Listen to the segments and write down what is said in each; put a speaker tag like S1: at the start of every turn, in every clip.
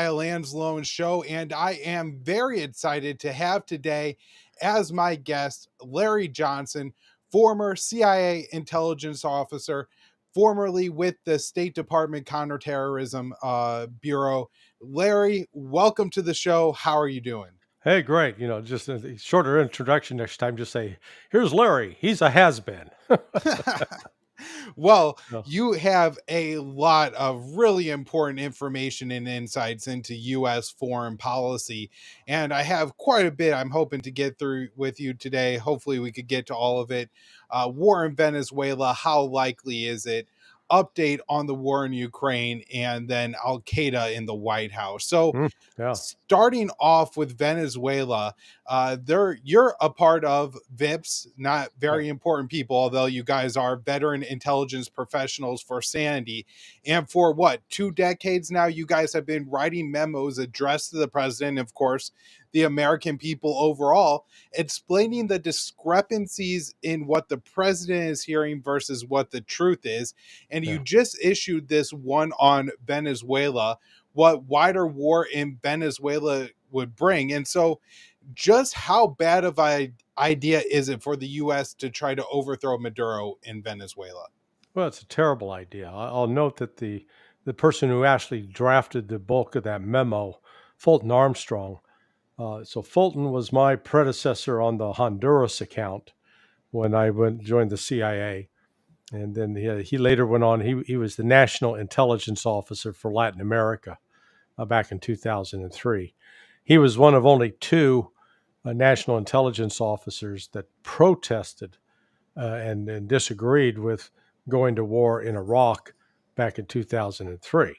S1: Lanslow Show, and I am very excited to have today as my guest Larry Johnson, former CIA intelligence officer, formerly with the State Department Counterterrorism Bureau. Larry, welcome to the show. How are you doing?
S2: Hey, great. Just a shorter introduction next time. Just say, here's Larry. He's a has-been.
S1: Well,
S2: No.
S1: you have a lot of really important information and insights into U.S. foreign policy. And I have quite a bit I'm hoping to get through with you today. Hopefully, we could get to all of it. War in Venezuela, how likely is it? Update on the war in Ukraine, and then Al Qaeda in the White House. So,
S2: Yeah.
S1: starting off with Venezuela, you're a part of VIPs, not
S2: Right.
S1: very important people, although you guys are veteran intelligence professionals for sanity. And for what, 2 decades now, you guys have been writing memos addressed to the president, of course, the American people overall, explaining the discrepancies in what the president is hearing versus what the truth is. And you
S2: Yeah.
S1: just issued this one on Venezuela, what wider war in Venezuela would bring. And so, just how bad of an idea is it for the U.S. to try to overthrow Maduro in Venezuela?
S2: Well, it's a terrible idea. I'll note that the person who actually drafted the bulk of that memo, Fulton Armstrong. So Fulton was my predecessor on the Honduras account when I joined the CIA. And then he later went on. He was the National Intelligence Officer for Latin America back in 2003. He was one of only two national intelligence officers that protested and disagreed with going to war in Iraq back in 2003.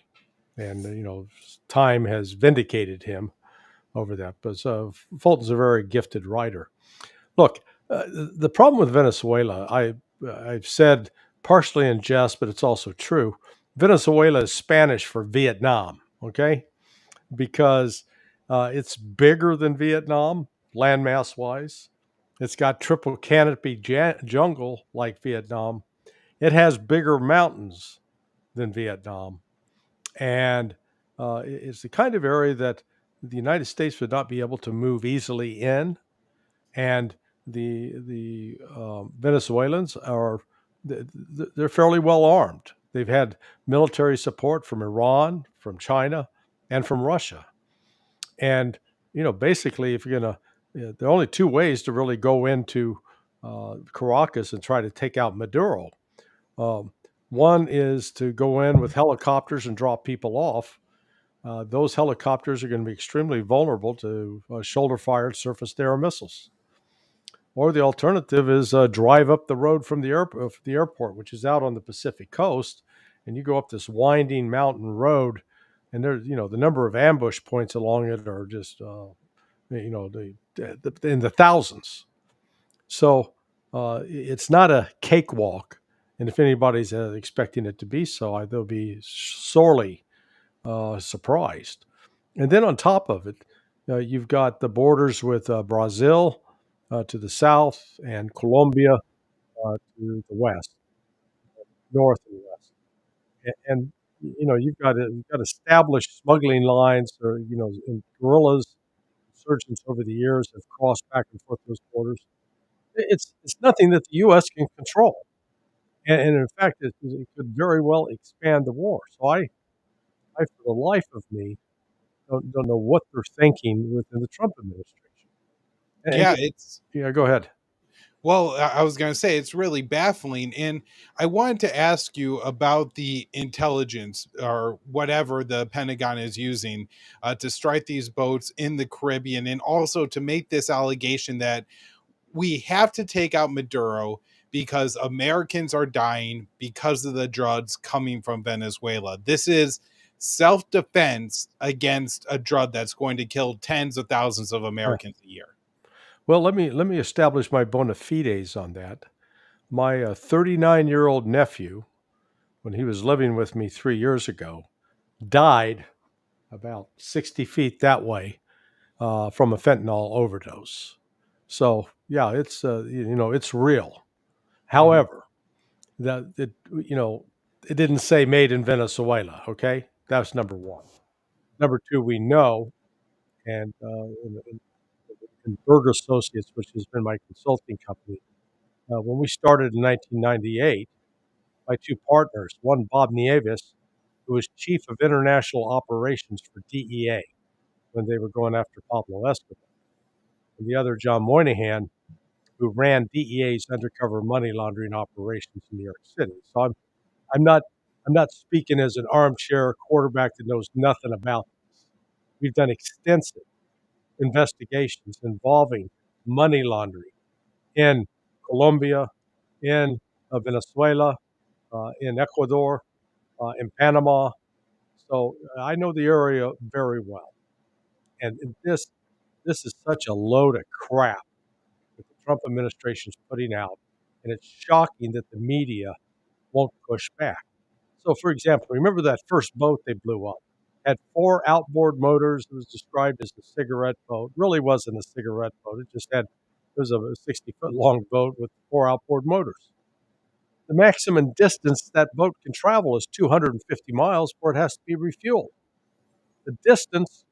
S2: And, time has vindicated him over that. But Fulton's a very gifted writer. Look, the problem with Venezuela, I've said partially in jest, but it's also true. Venezuela is Spanish for Vietnam, okay? Because it's bigger than Vietnam, landmass wise. It's got triple canopy jungle like Vietnam. It has bigger mountains than Vietnam. And it's the kind of area that the United States would not be able to move easily in. And the Venezuelans they're fairly well armed. They've had military support from Iran, from China, and from Russia. And basically, if you're gonna, there are only two ways to really go into Caracas and try to take out Maduro. Um, One is to go in with helicopters and drop people off. Those helicopters are going to be extremely vulnerable to shoulder-fired surface-to-air missiles. Or the alternative is drive up the road from the airport, which is out on the Pacific coast, and you go up this winding mountain road, and there's the number of ambush points along it are just in the thousands. So it's not a cakewalk, and if anybody's expecting it to be so, they'll be sorely surprised. And then on top of it, you've got the borders with Brazil to the south and Colombia to the west, north and west. And you've got established smuggling lines, or and guerrillas, insurgents over the years have crossed back and forth those borders. It's nothing that the U.S. can control, and in fact, it could very well expand the war. So I for the life of me, don't know what they're thinking within the Trump administration. And
S1: Yeah, it's
S2: yeah, go ahead.
S1: Well, I was going to say it's really baffling. And I wanted to ask you about the intelligence or whatever the Pentagon is using to strike these boats in the Caribbean, and also to make this allegation that we have to take out Maduro because Americans are dying because of the drugs coming from Venezuela. This is self defense against a drug that's going to kill tens of thousands of
S2: Yeah.
S1: Americans a year.
S2: Well, let me establish my bona fides on that. My 39-year-old nephew, when he was living with me 3 years ago, died about 60 feet that way from a fentanyl overdose. So yeah, it's real.
S1: Mhm.
S2: However, that it didn't say made in Venezuela. Okay, that's number one. Number two, we know, and in Berger Associates, which has been my consulting company, when we started in 1998, my two partners, one Bob Nieves, who was chief of international operations for DEA when they were going after Pablo Escobar, and the other John Moynihan, who ran DEA's undercover money laundering operations in New York City. So I'm not I'm not speaking as an armchair quarterback that knows nothing about this. We've done extensive investigations involving money laundering in Colombia, in Venezuela, in Ecuador, in Panama. So I know the area very well. And this is such a load of crap that the Trump administration is putting out. And it's shocking that the media won't push back. So, for example, remember that first boat they blew up? Had four outboard motors. It was described as a cigarette boat. Really wasn't a cigarette boat. It was a 60-foot long boat with four outboard motors. The maximum distance that boat can travel is 250 miles before it has to be refueled. The distance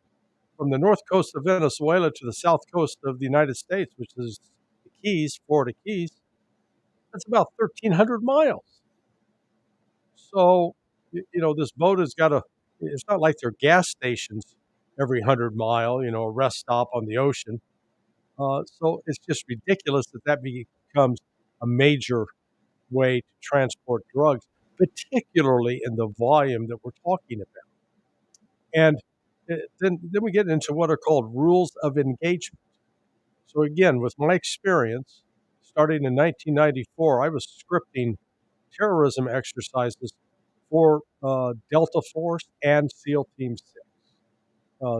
S2: from the north coast of Venezuela to the south coast of the United States, which is the Keys, Florida Keys, that's about 1,300 miles. So, this boat has got it's not like there are gas stations every 100 mile, a rest stop on the ocean. So it's just ridiculous that becomes a major way to transport drugs, particularly in the volume that we're talking about. And then we get into what are called rules of engagement. So again, with my experience, starting in 1994, I was scripting terrorism exercises for Delta Force and SEAL Team 6.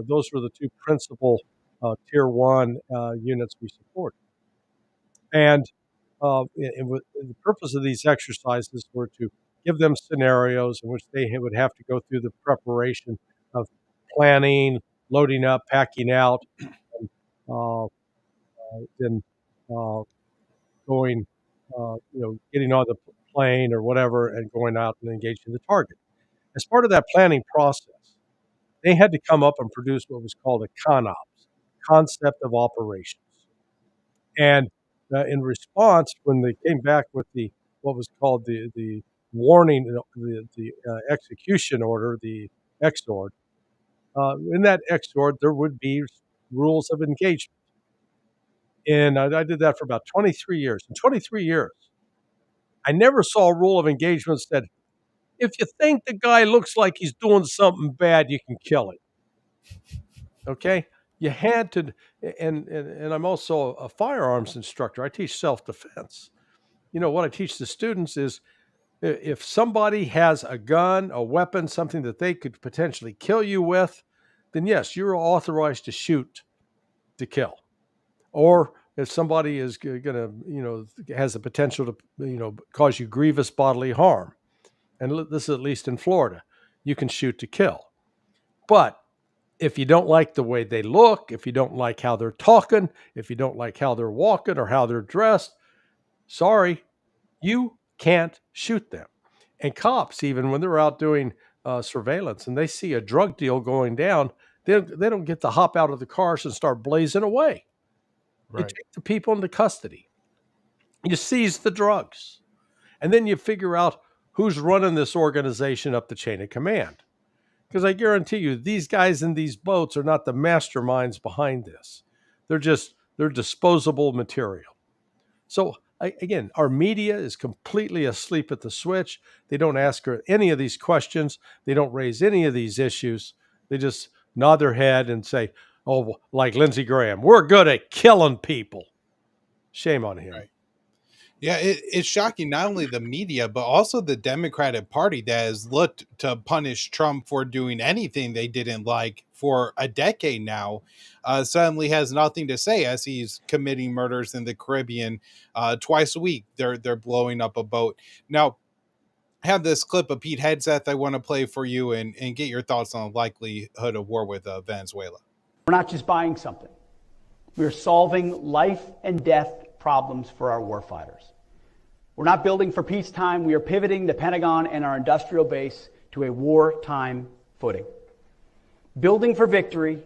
S2: Those were the two principal Tier 1 units we supported. And the purpose of these exercises were to give them scenarios in which they would have to go through the preparation of planning, loading up, packing out, and then going, getting on the plane or whatever and going out and engaging the target. As part of that planning process, they had to come up and produce what was called a CONOPS, concept of operations. And in response, when they came back with what was called the warning, the execution order, the XORD, in that XORD, there would be rules of engagement. And I did that for about 23 years. In 23 years, I never saw a rule of engagement that said, if you think the guy looks like he's doing something bad, you can kill him. Okay? You had to, and I'm also a firearms instructor. I teach self-defense. What I teach the students is if somebody has a gun, a weapon, something that they could potentially kill you with, then yes, you're authorized to shoot to kill. Or if somebody is going to, has the potential to, cause you grievous bodily harm, and this is at least in Florida, you can shoot to kill. But if you don't like the way they look, if you don't like how they're talking, if you don't like how they're walking or how they're dressed, sorry, you can't shoot them. And cops, even when they're out doing surveillance and they see a drug deal going down, they don't get to hop out of the cars and start blazing away. Right. You take the people into custody. You seize the drugs. And then you figure out who's running this organization up the chain of command. Because I guarantee you, these guys in these boats are not the masterminds behind this. They're disposable material. So again, our media is completely asleep at the switch. They don't ask her any of these questions. They don't raise any of these issues. They just nod their head and say, oh, like Lindsey Graham, we're good at killing people. Shame on him.
S1: Right. Yeah, it's shocking, not only the media, but also the Democratic Party that has looked to punish Trump for doing anything they didn't like for a decade now, suddenly has nothing to say as he's committing murders in the Caribbean twice a week. They're blowing up a boat. Now, I have this clip of Pete Hegseth I want to play for you and get your thoughts on the likelihood of war with Venezuela.
S3: We're not just buying something. We're solving life and death problems for our warfighters. We're not building for peacetime. We are pivoting the Pentagon and our industrial base to a wartime footing. Building for victory,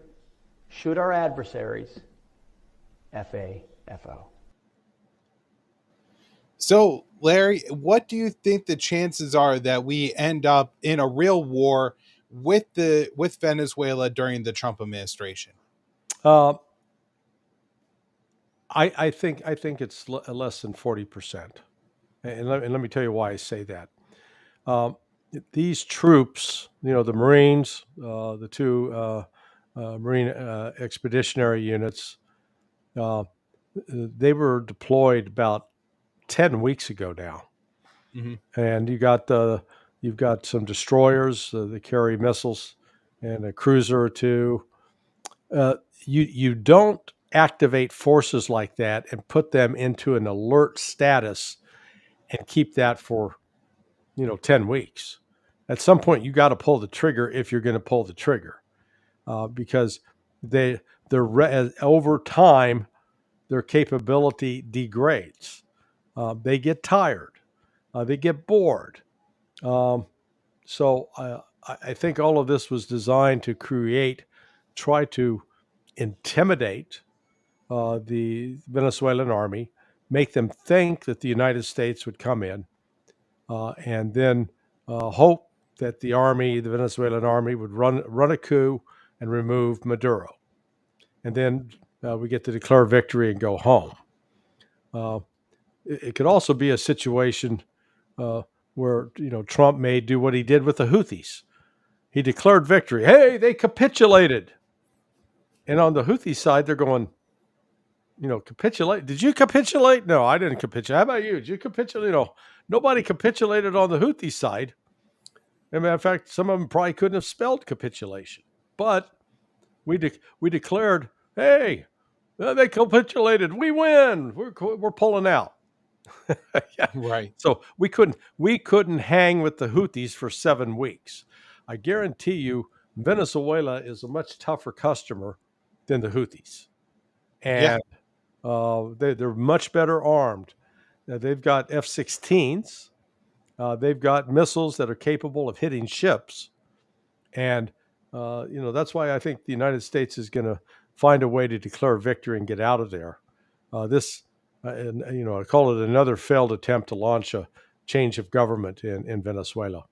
S3: should our adversaries FAFO.
S1: So, Larry, what do you think the chances are that we end up in a real war with Venezuela during the Trump administration?
S2: Uh, I think it's less than 40%, and let me tell you why I say that. Um, these troops, the Marines, the two Marine expeditionary units, they were deployed about 10 weeks ago now,
S1: Mm-hmm.
S2: and you've got some destroyers that carry missiles and a cruiser or two. You don't activate forces like that and put them into an alert status and keep that for 10 weeks. At some point you got to pull the trigger if you're going to pull the trigger, because they're over time their capability degrades. They get tired, they get bored. So I think all of this was designed to try to intimidate the Venezuelan army, make them think that the United States would come in, and then hope that the Venezuelan army, would run a coup and remove Maduro, and then we get to declare victory and go home. It could also be a situation where Trump may do what he did with the Houthis. He declared victory. Hey, they capitulated, and on the Houthi side, they're going, capitulate. Did you capitulate? No, I didn't capitulate. How about you? Did you capitulate? Nobody capitulated on the Houthi side. As a matter of fact, some of them probably couldn't have spelled capitulation. But we declared, hey, they capitulated. We win. We're pulling out. Yeah.
S1: Right.
S2: So we couldn't hang with the Houthis for 7 weeks. I guarantee you, Venezuela is a much tougher customer than the Houthis, and they're much better armed. They've got F-16s. They've got missiles that are capable of hitting ships, and that's why I think the United States is going to find a way to declare victory and get out of there. I call it another failed attempt to launch a change of government in Venezuela.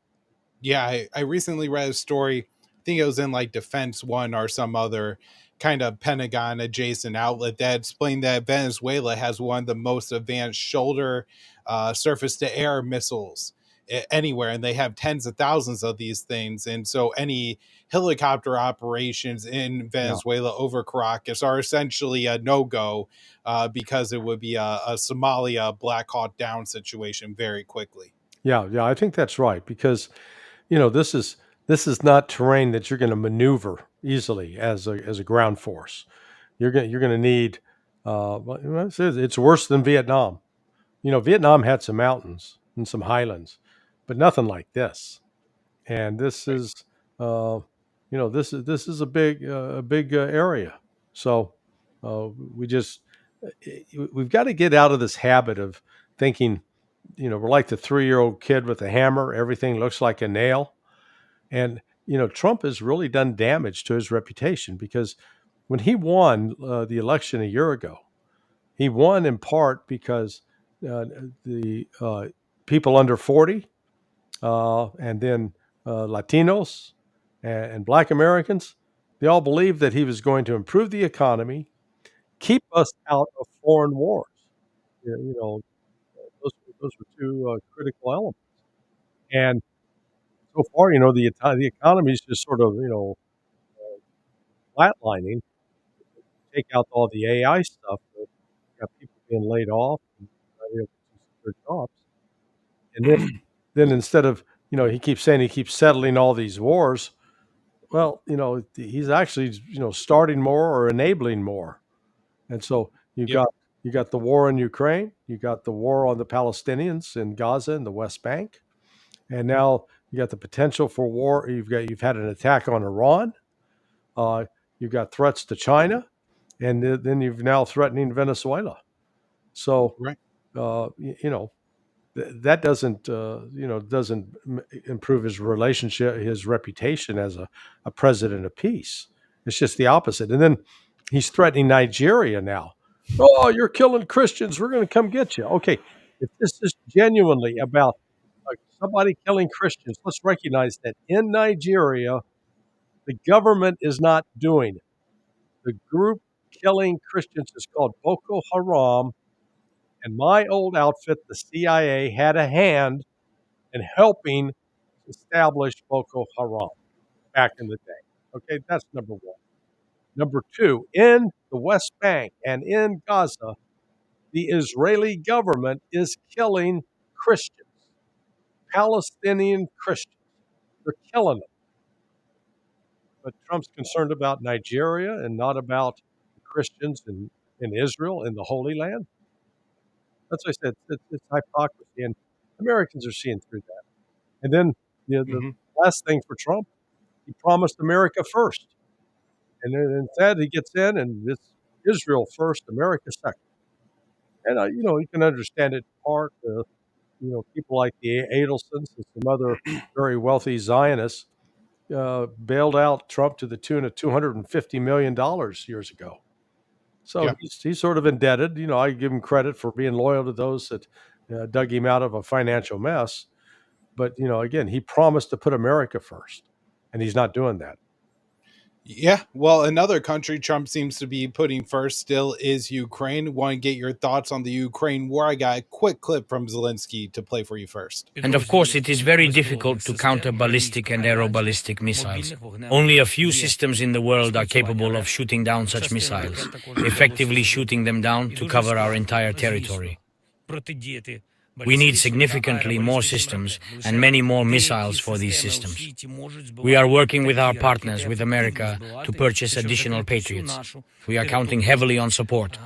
S1: Yeah, I recently read a story. I think it was in like Defense One or some other kind of Pentagon adjacent outlet that explained that Venezuela has one of the most advanced shoulder surface to air missiles anywhere, and they have tens of thousands of these things. And so any helicopter operations in
S2: Yeah.
S1: Venezuela over Caracas are essentially a no-go, because it would be a Somalia Black Hawk Down situation very quickly.
S2: Yeah, I think that's right, because this is not terrain that you're going to maneuver easily as a ground force. You're going to need. It's worse than Vietnam. Vietnam had some mountains and some highlands, but nothing like this. And this
S1: Right.
S2: is, this is a big area. So we just we've got to get out of this habit of thinking, we're like the 3-year-old kid with a hammer. Everything looks like a nail. And, Trump has really done damage to his reputation, because when he won the election a year ago, he won in part because the people under 40, and then Latinos and Black Americans, they all believed that he was going to improve the economy, keep us out of foreign wars. Yeah, those were two critical elements. And so far, the economy is just sort of, flatlining. Take out all the AI stuff, but you got people being laid off and not able to keep their jobs. And then instead of, he keeps saying he keeps settling all these wars. Well, he's actually, starting more or enabling more. And so
S1: Yep.
S2: you got the war in Ukraine, you got the war on the Palestinians in Gaza and the West Bank, and now you got the potential for war. You've had an attack on Iran. Uh, you've got threats to China, and then you've now threatening Venezuela. So,
S1: Right.
S2: uh, you know, that doesn't doesn't improve his relationship, his reputation as a president of peace. It's just the opposite. And then he's threatening Nigeria now. Oh, you're killing Christians. We're going to come get you. Okay, if this is genuinely about somebody killing Christians, let's recognize that in Nigeria, the government is not doing it. The group killing Christians is called Boko Haram. And my old outfit, the CIA, had a hand in helping establish Boko Haram back in the day. Okay, that's number one. Number two, in the West Bank and in Gaza, the Israeli government is killing Christians, Palestinian Christians. They're killing them. But Trump's concerned about Nigeria and not about Christians in Israel, in the Holy Land. That's what I said. It's hypocrisy, and Americans are seeing through that. And then the last thing for Trump, he promised America first. And then instead he gets in and it's Israel first, America second. And, you can understand it in part. People like the Adelsons and some other very wealthy Zionists bailed out Trump to the tune of $250 million years ago. So he's sort of indebted. I give him credit for being loyal to those that dug him out of a financial mess. But, again, he promised to put America first, and he's not doing that.
S1: Yeah, well, another country Trump seems to be putting first still is Ukraine. Want to get your thoughts on the Ukraine war? I got a quick clip from Zelensky to play for you first.
S4: And of course, it is very difficult to counter ballistic and aeroballistic missiles. Only a few systems in the world are capable of shooting down such missiles, effectively shooting them down to cover our entire territory. We need significantly more systems and many more missiles for these systems. We are working with our partners, with America, to purchase additional Patriots. We are counting heavily on support.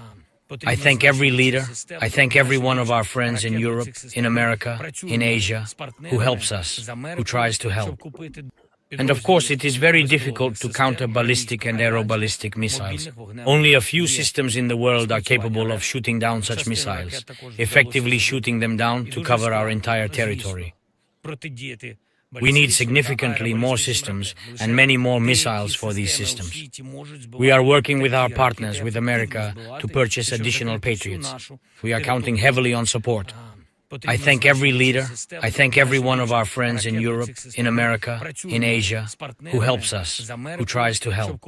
S4: I thank every leader, I thank every one of our friends in Europe, in America, in Asia, who helps us, who tries to help. And of course, it is very difficult to counter ballistic and aeroballistic missiles. Only a few systems in the world are capable of shooting down such missiles, effectively shooting them down to cover our entire territory. We need significantly more systems and many more missiles for these systems. We are working with our partners, with America, to purchase additional Patriots. We are counting heavily on support. I thank every leader, I thank every one of our friends in Europe, in America, in Asia, who helps us, who tries to help.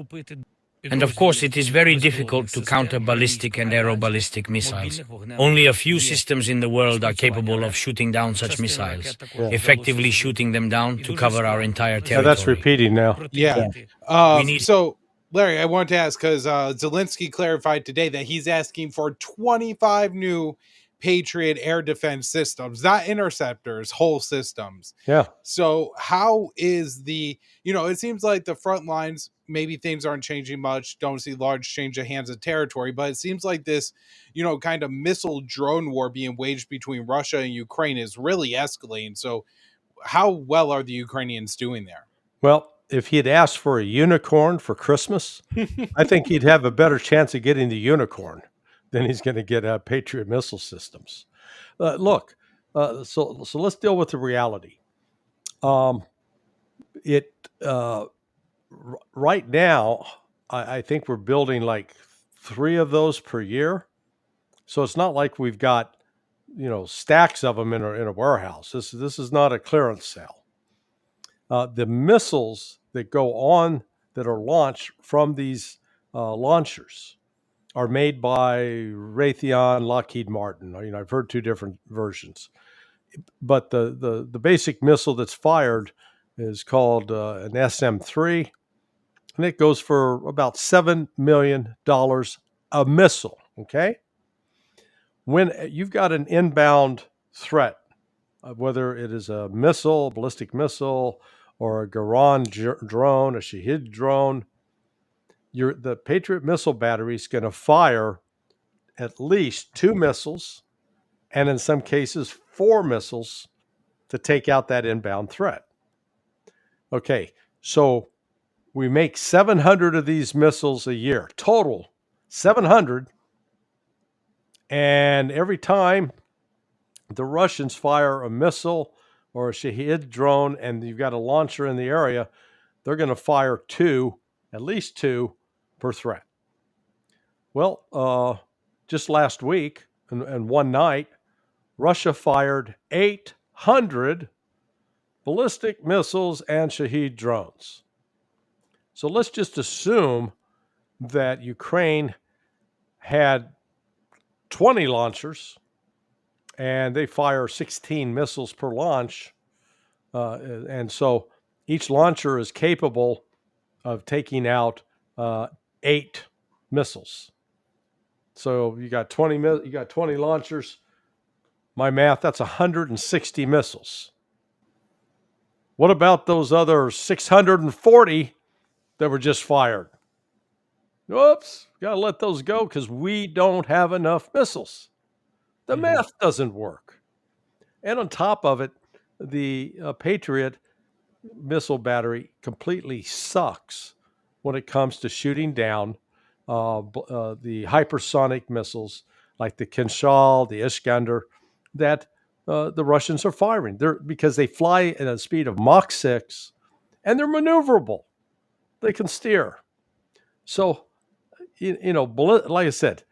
S4: And of course, it is very difficult to counter ballistic and aeroballistic missiles. Only a few systems in the world are capable of shooting down such missiles, effectively shooting them down to cover our entire territory.
S2: That's repeating now.
S1: Yeah. So, Larry, I wanted to ask, because Zelensky clarified today that he's asking for 25 new Patriot air defense systems, not interceptors, whole systems.
S2: Yeah.
S1: So how is it seems like the front lines, maybe things aren't changing much, don't see large change of hands of territory, but it seems like this, kind of missile drone war being waged between Russia and Ukraine is really escalating. So how well are the Ukrainians doing there?
S2: Well, if he had asked for a unicorn for Christmas, I think he'd have a better chance of getting the unicorn than he's going to get Patriot missile systems. Look, so let's deal with the reality. Right now, I think we're building like 3 of those per year. So it's not like we've got, stacks of them in a warehouse. This is not a clearance sale. The missiles that go on that are launched from these launchers are made by Raytheon, Lockheed Martin. I've heard 2 different versions, but the basic missile that's fired is called an SM-3, and it goes for about $7 million a missile. Okay, when you've got an inbound threat, whether it is a missile, ballistic missile, or a Garan drone, a Shahid drone, the Patriot missile battery is going to fire at least 2 missiles, and in some cases 4 missiles, to take out that inbound threat. Okay, so we make 700 of these missiles a year, total 700, and every time the Russians fire a missile or a Shahed drone and you've got a launcher in the area, they're going to fire at least two per threat. Well, just last week and one night, Russia fired 800 ballistic missiles and Shahed drones. So let's just assume that Ukraine had 20 launchers and they fire 16 missiles per launch. And so each launcher is capable of taking out 8 missiles. So you got 20 launchers. My math, that's 160 missiles. What about those other 640 that were just fired? Whoops, got to let those go because we don't have enough missiles. The math doesn't work. And on top of it, the Patriot missile battery completely sucks when it comes to shooting down the hypersonic missiles like the Kinshal, the Iskander, that the Russians are firing. Because they fly at a speed of Mach 6 and they're maneuverable. They can steer. So, like I said,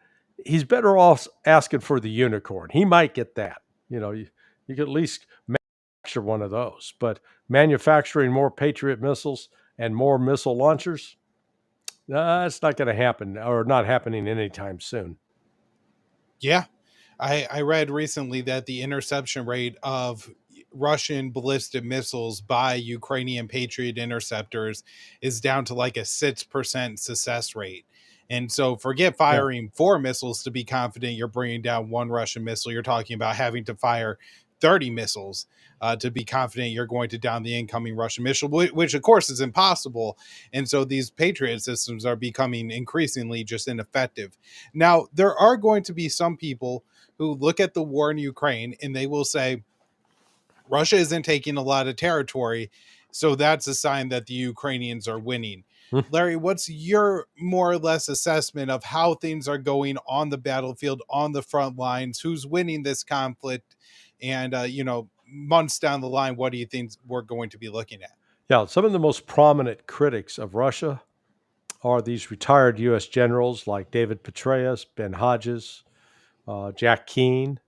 S2: he's better off asking for the unicorn. He might get that. You could at least manufacture one of those. But manufacturing more Patriot missiles and more missile launchers, it's not going to happen, or not happening anytime soon.
S1: Yeah. I read recently that the interception rate of Russian ballistic missiles by Ukrainian Patriot interceptors is down to like a 6% success rate. And so forget firing 4 missiles to be confident you're bringing down one Russian missile. You're talking about having to fire 30 missiles to be confident you're going to down the incoming Russian missile, which of course is impossible. And so these Patriot systems are becoming increasingly just ineffective. Now, there are going to be some people who look at the war in Ukraine and they will say, Russia isn't taking a lot of territory, so that's a sign that the Ukrainians are winning. Larry, what's your more or less assessment of how things are going on the battlefield, on the front lines? Who's winning this conflict? And, months down the line, what do you think we're going to be looking at?
S2: Yeah, some of the most prominent critics of Russia are these retired U.S. generals like David Petraeus, Ben Hodges, Jack Keane.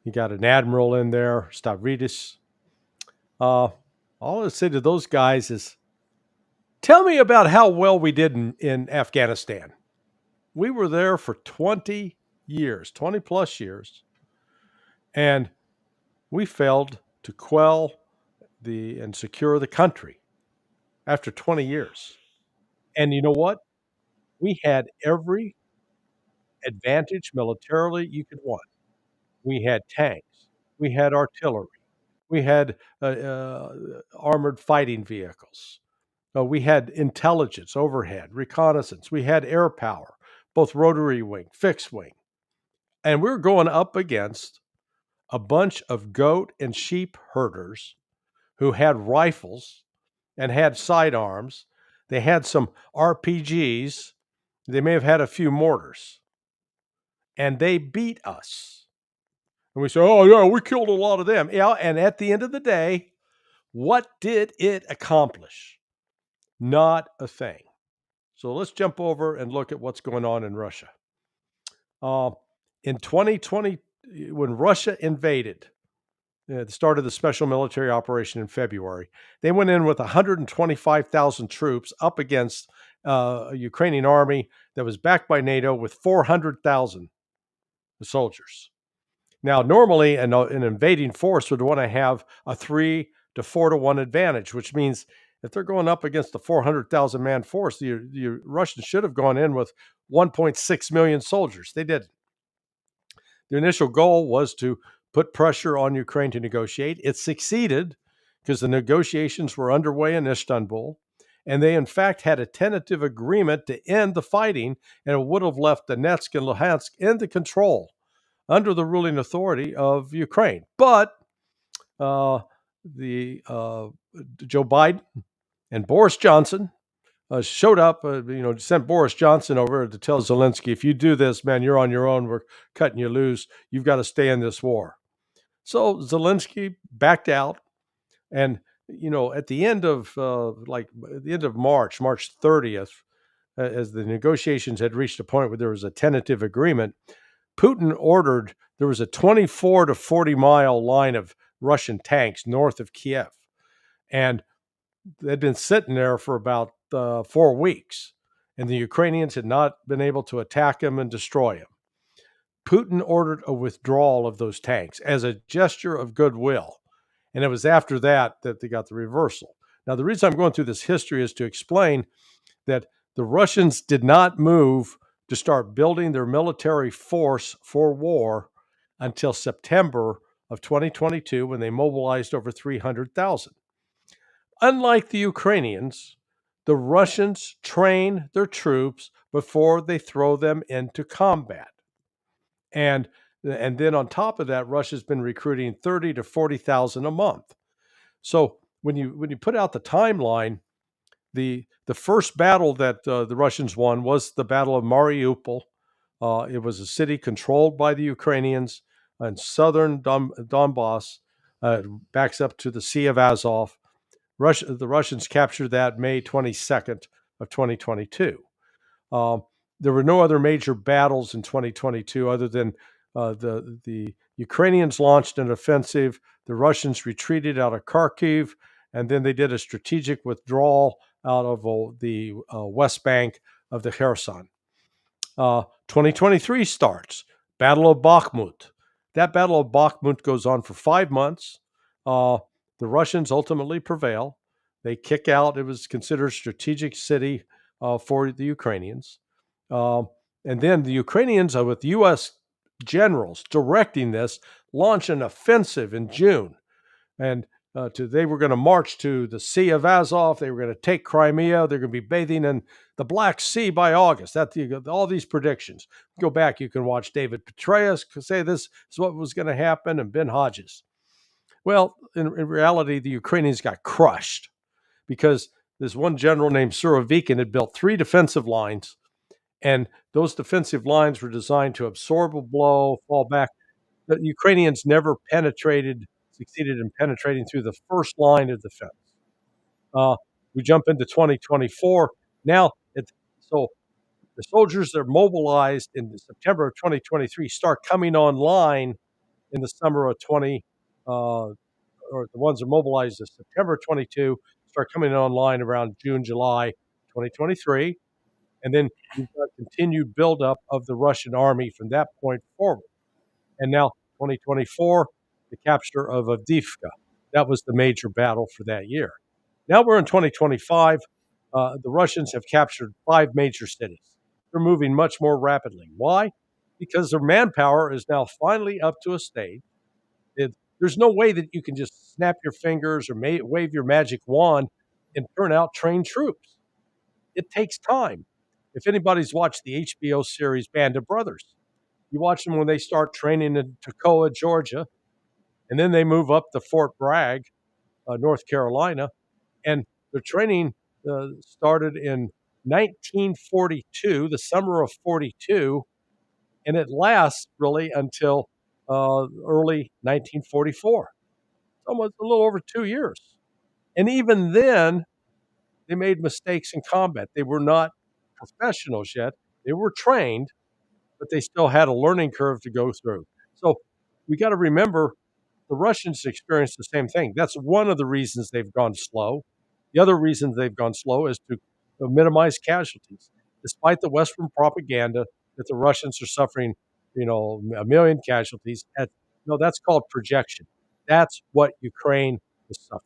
S2: You got an admiral in there, Stavridis. All I say to those guys is, tell me about how well we did in Afghanistan. We were there for 20 plus years, and we failed to quell and secure the country after 20 years. And you know what? We had every advantage militarily you could want. We had tanks. We had artillery. We had armored fighting vehicles. We had intelligence, overhead, reconnaissance. We had air power, both rotary wing, fixed wing. And we were going up against a bunch of goat and sheep herders who had rifles and had sidearms. They had some RPGs. They may have had a few mortars. And they beat us. And we say, oh, yeah, we killed a lot of them. Yeah, and at the end of the day, what did it accomplish? Not a thing. So let's jump over and look at what's going on in Russia. In 2020, when Russia invaded, at the start of the special military operation in February, they went in with 125,000 troops up against a Ukrainian army that was backed by NATO with 400,000 soldiers. Now, normally an invading force would want to have a 3 to 4 to 1 advantage, which means if they're going up against a 400,000 man force, the Russians should have gone in with 1.6 million soldiers. They didn't. The initial goal was to put pressure on Ukraine to negotiate. It succeeded because the negotiations were underway in Istanbul, and they in fact had a tentative agreement to end the fighting, and it would have left Donetsk and Luhansk into control under the ruling authority of Ukraine. But Joe Biden and Boris Johnson showed up, sent Boris Johnson over to tell Zelensky, if you do this, man, you're on your own. We're cutting you loose. You've got to stay in this war. So Zelensky backed out, and at the end of March, March 30th, as the negotiations had reached a point where there was a tentative agreement, Putin ordered there was a 24 to 40-mile line of Russian tanks north of Kiev, and they'd been sitting there for about 4 weeks, and the Ukrainians had not been able to attack them and destroy them. Putin ordered a withdrawal of those tanks as a gesture of goodwill. And it was after that that they got the reversal. Now, the reason I'm going through this history is to explain that the Russians did not move to start building their military force for war until September of 2022, when they mobilized over 300,000. Unlike the Ukrainians, the Russians train their troops before they throw them into combat. And then on top of that, Russia's been recruiting 30 to 40,000 a month. So when you put out the timeline, the first battle that the Russians won was the Battle of Mariupol. It was a city controlled by the Ukrainians in southern Donbass, backs up to the Sea of Azov. The Russians captured that May 22nd of 2022. There were no other major battles in 2022 other than the Ukrainians launched an offensive, the Russians retreated out of Kharkiv, and then they did a strategic withdrawal out of the west bank of the Kherson. 2023 starts, Battle of Bakhmut. That Battle of Bakhmut goes on for 5 months. The Russians ultimately prevail. They kick out, it was considered a strategic city for the Ukrainians. And then the Ukrainians, with U.S. generals directing this, launch an offensive in June. And they were going to march to the Sea of Azov. They were going to take Crimea. They're going to be bathing in the Black Sea by August. All these predictions. Go back, you can watch David Petraeus say this is what was going to happen, and Ben Hodges. Well, in reality, the Ukrainians got crushed because this one general named Surovikin had built 3 defensive lines, and those defensive lines were designed to absorb a blow, fall back. The Ukrainians never succeeded in penetrating through the first line of defense. We jump into 2024. Now, so the soldiers that are mobilized in September of 2023 start coming online in the summer of or the ones that are mobilized in September 22 start coming online around June, July 2023. And then you've got continued buildup of the Russian army from that point forward. And now 2024, the capture of Avdiivka. That was the major battle for that year. Now we're in 2025. The Russians have captured 5 major cities. They're moving much more rapidly. Why? Because their manpower is now finally up to a stage. There's no way that you can just snap your fingers or wave your magic wand and turn out trained troops. It takes time. If anybody's watched the HBO series Band of Brothers, you watch them when they start training in Toccoa, Georgia, and then they move up to Fort Bragg, North Carolina, and their training started in 1942, the summer of 42, and it lasts really until early 1944. It's almost a little over 2 years. And even then, they made mistakes in combat. They were not professionals yet. They were trained, but they still had a learning curve to go through. So we got to remember the Russians experienced the same thing. That's one of the reasons they've gone slow. The other reason they've gone slow is to minimize casualties. Despite the Western propaganda that the Russians are suffering, 1 million casualties, that's called projection. That's what Ukraine is suffering.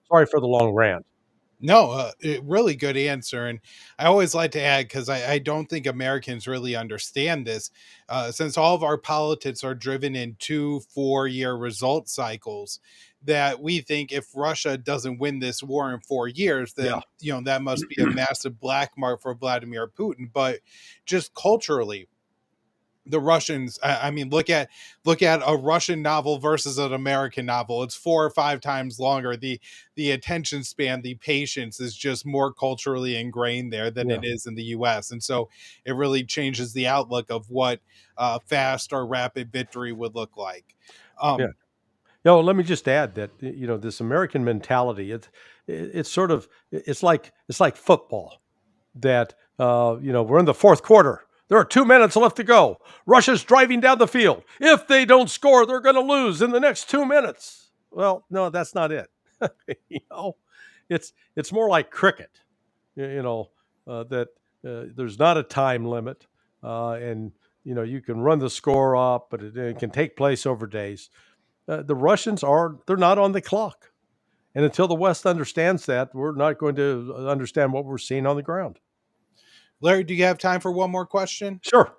S2: Sorry for the long rant.
S1: No, really good answer. And I always like to add, because I don't think Americans really understand this, since all of our politics are driven in 2-4 year result cycles, that we think if Russia doesn't win this war in 4 years, then, that must be a massive black mark for Vladimir Putin. But just culturally, the Russians, I mean, look at a Russian novel versus an American novel. It's 4 or 5 times longer. The attention span, the patience is just more culturally ingrained there than it is in the US. And so it really changes the outlook of what fast or rapid victory would look like.
S2: Yeah. No, let me just add that this American mentality. It's sort of it's like football. That we're in the fourth quarter. There are 2 minutes left to go. Russia's driving down the field. If they don't score, they're going to lose in the next 2 minutes. Well, no, that's not it. you know, it's more like cricket. That there's not a time limit, and you can run the score up, but it can take place over days. The Russians they're not on the clock, and until the West understands that, we're not going to understand what we're seeing on the ground.
S1: Larry, do you have time for one more question?
S2: Sure.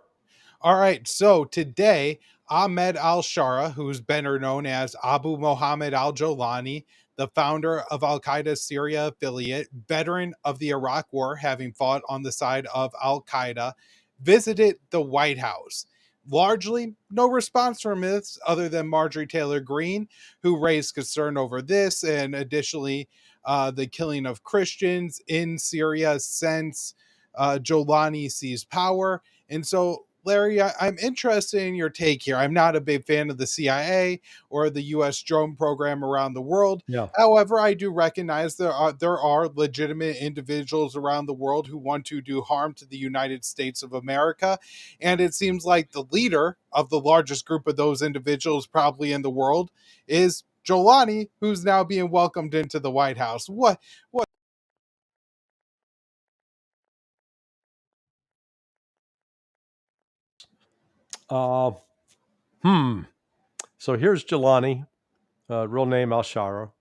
S1: All right. So today, Ahmed al-Shara, who's better known as Abu Mohammed al-Jolani, the founder of Al-Qaeda's Syria affiliate, veteran of the Iraq War, having fought on the side of Al-Qaeda, visited the White House. Largely, no response from this other than Marjorie Taylor Greene, who raised concern over this and additionally the killing of Christians in Syria since Jolani seized power. And so, Larry, I'm interested in your take here. I'm not a big fan of the CIA or the U.S. drone program around the world.
S2: Yeah.
S1: However, I do recognize there are legitimate individuals around the world who want to do harm to the United States of America. And it seems like the leader of the largest group of those individuals probably in the world is Jolani, who's now being welcomed into the White House. What
S2: Uh, So here's Jelani, real name Al-Shara,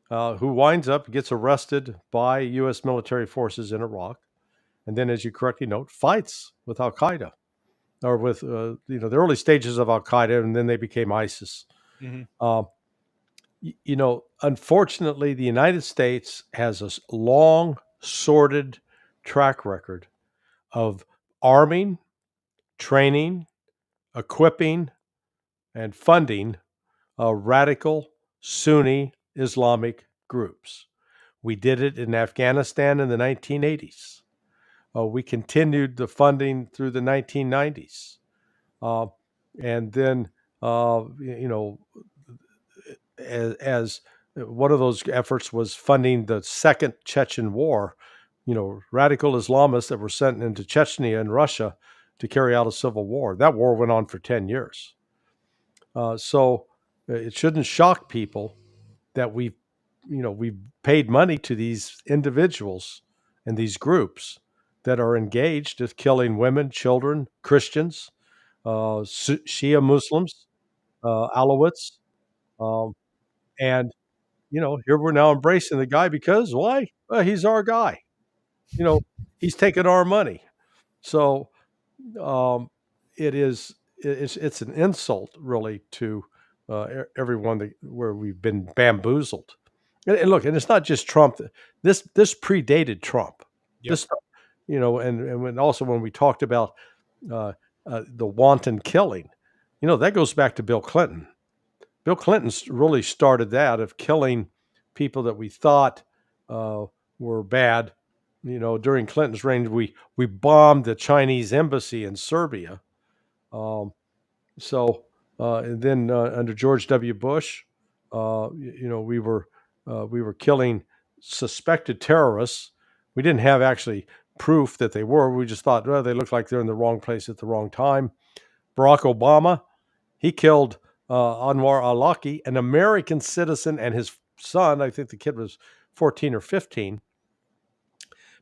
S2: who gets arrested by U.S. military forces in Iraq, and then, as you correctly note, fights with Al-Qaeda, or with the early stages of Al-Qaeda, and then they became ISIS. Uh, Unfortunately, the United States has a long, sordid track record of arming, training, equipping, and funding radical Sunni Islamic groups. We did it in Afghanistan in the 1980s. We continued the funding through the 1990s. And then, as one of those efforts was funding the Second Chechen War, radical Islamists that were sent into Chechnya and Russia to carry out a civil war. That war went on for 10 years. So it shouldn't shock people that we've paid money to these individuals and these groups that are engaged in killing women, children, Christians, Shia Muslims, Alawites, and here we're now embracing the guy because why? Well, he's our guy. He's taking our money. So it's an insult really to everyone where we've been bamboozled. And look, and it's not just Trump. This predated Trump.
S1: Yep.
S2: This, and also when we talked about the wanton killing, that goes back to Bill Clinton. Bill Clinton really started that of killing people that we thought were bad. During Clinton's reign, we bombed the Chinese embassy in Serbia. And then under George W. Bush, we were killing suspected terrorists. We didn't have actually proof that they were. We just thought, well, they look like they're in the wrong place at the wrong time. Barack Obama, he killed Anwar al-Awlaki, an American citizen, and his son, I think the kid was 14 or 15,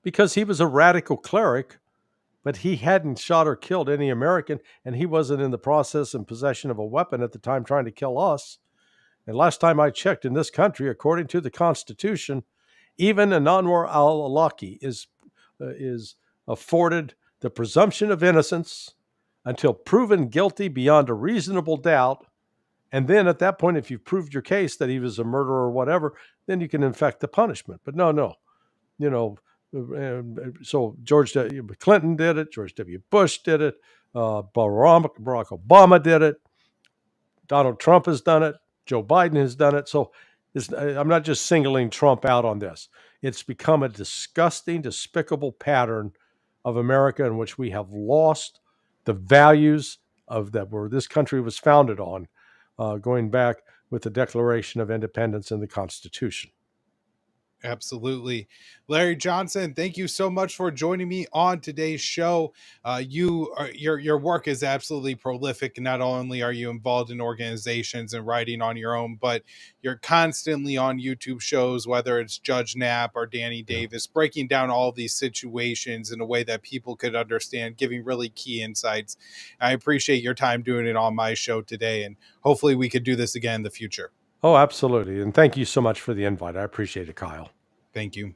S2: because he was a radical cleric, but he hadn't shot or killed any American, and he wasn't in the process and possession of a weapon at the time trying to kill us. And last time I checked in this country, according to the Constitution, even an Anwar al-Awlaki is afforded the presumption of innocence until proven guilty beyond a reasonable doubt. And then at that point, if you've proved your case that he was a murderer or whatever, then you can infect the punishment. But no. So George W. Clinton did it. George W. Bush did it. Barack Obama did it. Donald Trump has done it. Joe Biden has done it. So I'm not just singling Trump out on this. It's become a disgusting, despicable pattern of America in which we have lost the values of that where this country was founded on, going back with the Declaration of Independence and the Constitution.
S1: Absolutely. Larry Johnson, thank you so much for joining me on today's show. Your work is absolutely prolific. Not only are you involved in organizations and writing on your own, but you're constantly on YouTube shows, whether it's Judge Knapp or Danny Davis, breaking down all these situations in a way that people could understand, giving really key insights. I appreciate your time doing it on my show today, and hopefully we could do this again in the future.
S2: Oh, absolutely. And thank you so much for the invite. I appreciate it, Kyle.
S1: Thank you.